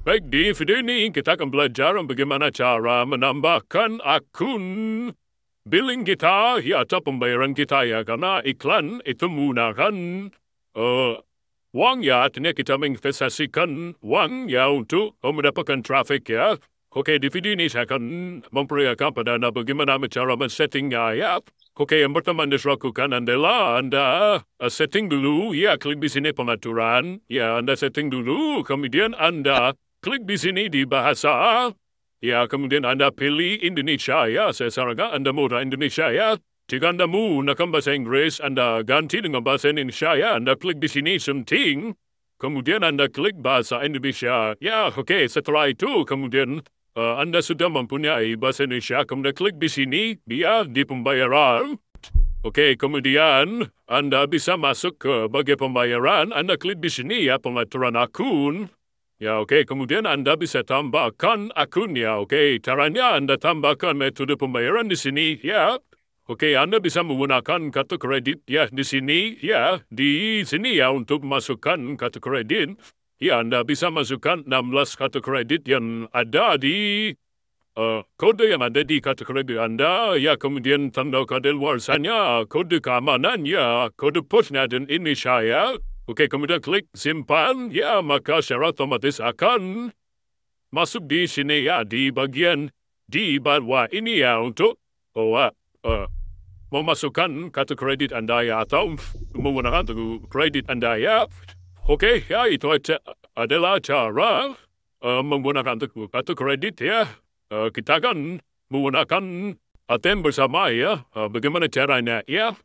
Baik, di video ini kita akan belajar bagaimana cara menambahkan akun billing kita ya atau pembayaran kita ya, karena iklan itu menggunakan uang ya, artinya kita menginvestasikan uang ya untuk mendapatkan traffic ya. Oke, di video ini saya akan memperlihatkan pada Anda bagaimana cara men-settingnya ya. Oke, yang pertama Anda lakukan adalah Anda setting dulu, ya klik di sini pengaturan, ya Anda setting dulu, kemudian Anda klik di sini di bahasa, ya kemudian Anda pilih Indonesia ya, saya sarankan Anda mode Indonesia ya. Jika Anda menggunakan bahasa Inggris, Anda ganti dengan bahasa Indonesia ya, Anda klik di sini setting, kemudian Anda klik bahasa Indonesia, ya oke, setelah itu kemudian Anda sudah mempunyai bahasa Indonesia, kemudian klik di sini, dia di pembayaran. Oke, kemudian Anda bisa masuk ke bagian pembayaran, Anda klik di sini ya, pengaturan akun. Ya, oke, kemudian Anda bisa tambahkan akun ya, oke, caranya Anda tambahkan metode pembayaran di sini ya. Oke, Anda bisa menggunakan kartu kredit ya di sini ya, untuk masukkan kartu kredit. Ya, Anda bisa masukkan 16 kartu kredit yang ada di kode yang ada di kartu kredit Anda, ya kemudian tanda kadaluarsanya, kode keamanan, ya kode posnya dan Indonesia ya. Oke, kemudian klik simpan, ya maka secara otomatis akan masuk di sini ya, di bagian di bawah ini ya untuk memasukkan kartu kredit Anda ya, atau menggunakan kartu kredit Anda ya. Oke, ya itu adalah cara menggunakan kartu kredit ya. Kita akan menggunakan ATM bersama ya. Bagaimana caranya ya?